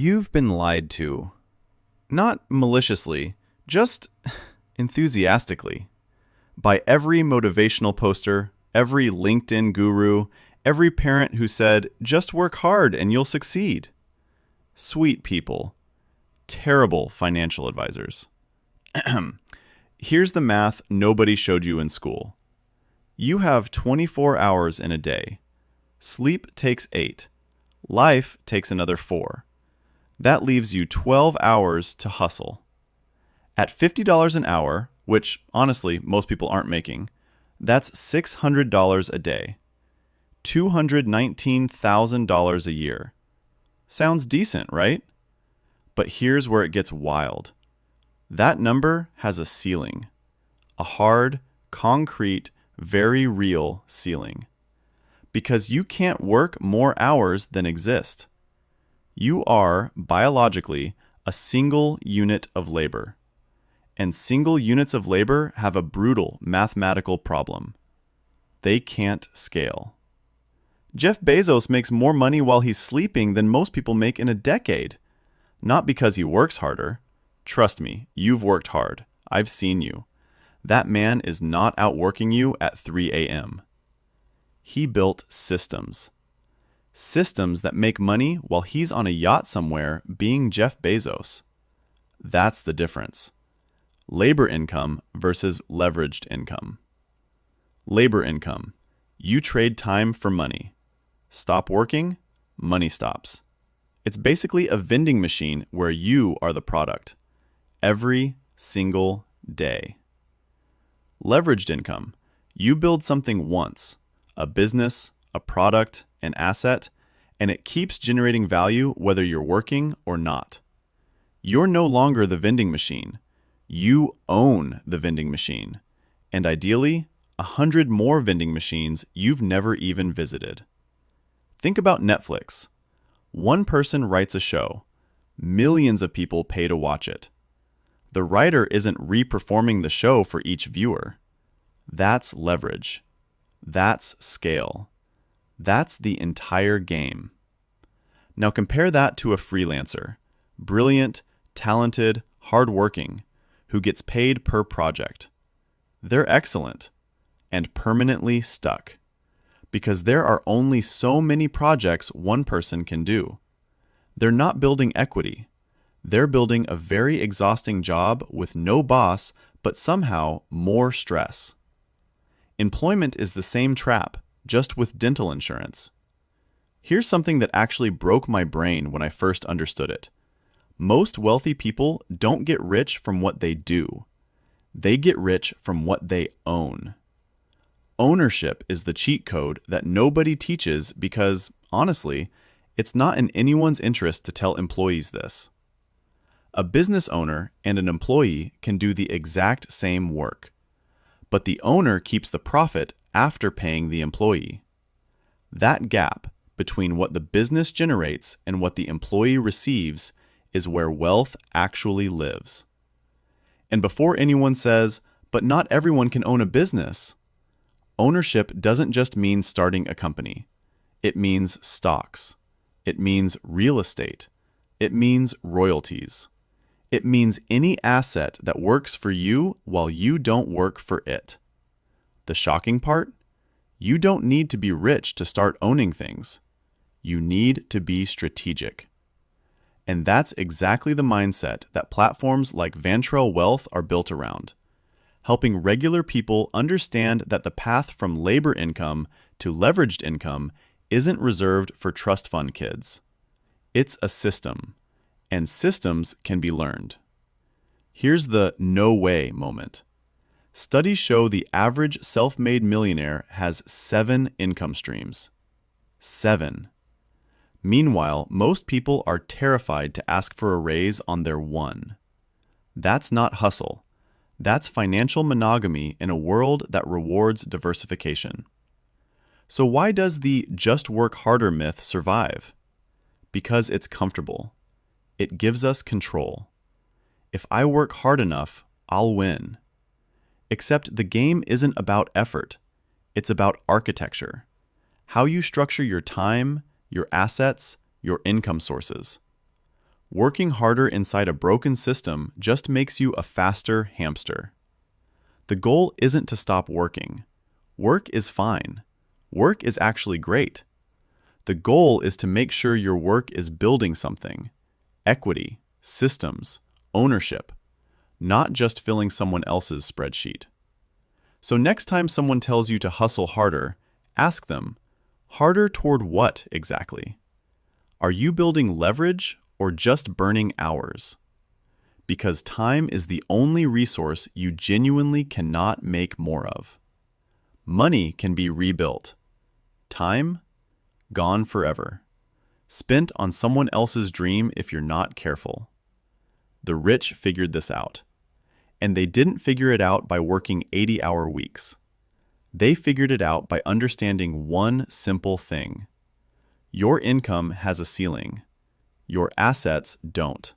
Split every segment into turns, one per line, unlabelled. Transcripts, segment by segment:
You've been lied to. Not maliciously, just enthusiastically. By every motivational poster, every LinkedIn guru, every parent who said, just work hard and you'll succeed. Sweet people. Terrible financial advisors. Here's the math nobody showed you in school. You have 24 hours in a day. Sleep takes 8. Life takes another 4. That leaves you 12 hours to hustle. At $50 an hour, which honestly most people aren't making, that's $600 a day. $219,000 a year. Sounds decent, right? But here's where it gets wild. That number has a ceiling. A hard, concrete, very real ceiling. Because you can't work more hours than exist. You are, biologically, a single unit of labor. And single units of labor have a brutal mathematical problem. They can't scale. Jeff Bezos makes more money while he's sleeping than most people make in a decade. Not because he works harder. Trust me, you've worked hard. I've seen you. That man is not outworking you at 3 a.m. He built systems. Systems that make money while he's on a yacht somewhere being Jeff Bezos. That's the difference. Labor income versus leveraged income. Labor income. You trade time for money. Stop working, money stops. It's basically a vending machine where you are the product. Every single day. Leveraged income. You build something once, a business, a product, an asset, and it keeps generating value whether you're working or not. You're no longer the vending machine. You own the vending machine, and ideally, 100 more vending machines you've never even visited. Think about Netflix. One person writes a show. Millions of people pay to watch it. The writer isn't re-performing the show for each viewer. That's leverage. That's scale. That's the entire game. Now compare that to a freelancer. Brilliant, talented, hardworking, who gets paid per project. They're excellent and permanently stuck because there are only so many projects one person can do. They're not building equity. They're building a very exhausting job with no boss, but somehow more stress. Employment is the same trap, just with dental insurance. Here's something that actually broke my brain when I first understood it. Most wealthy people don't get rich from what they do. They get rich from what they own. Ownership is the cheat code that nobody teaches because, honestly, it's not in anyone's interest to tell employees this. A business owner and an employee can do the exact same work, but the owner keeps the profit after paying the employee. That gap between what the business generates and what the employee receives is where wealth actually lives. And before anyone says, but not everyone can own a business, ownership doesn't just mean starting a company. It means stocks. It means real estate. It means royalties. It means any asset that works for you while you don't work for it. The shocking part? You don't need to be rich to start owning things. You need to be strategic. And that's exactly the mindset that platforms like Vantrell Wealth are built around, helping regular people understand that the path from labor income to leveraged income isn't reserved for trust fund kids. It's a system, and systems can be learned. Here's the no way moment. Studies show the average self-made millionaire has 7 income streams. 7. Meanwhile, most people are terrified to ask for a raise on their one. That's not hustle. That's financial monogamy in a world that rewards diversification. So why does the just work harder myth survive? Because it's comfortable. It gives us control. If I work hard enough, I'll win. Except the game isn't about effort. It's about architecture. How you structure your time, your assets, your income sources. Working harder inside a broken system just makes you a faster hamster. The goal isn't to stop working. Work is fine. Work is actually great. The goal is to make sure your work is building something: equity, systems, ownership, not just filling someone else's spreadsheet. So next time someone tells you to hustle harder, ask them, harder toward what exactly? Are you building leverage or just burning hours? Because time is the only resource you genuinely cannot make more of. Money can be rebuilt. Time? Gone forever. Spent on someone else's dream if you're not careful. The rich figured this out. And they didn't figure it out by working 80-hour weeks. They figured it out by understanding one simple thing. Your income has a ceiling. Your assets don't.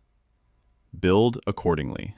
Build accordingly.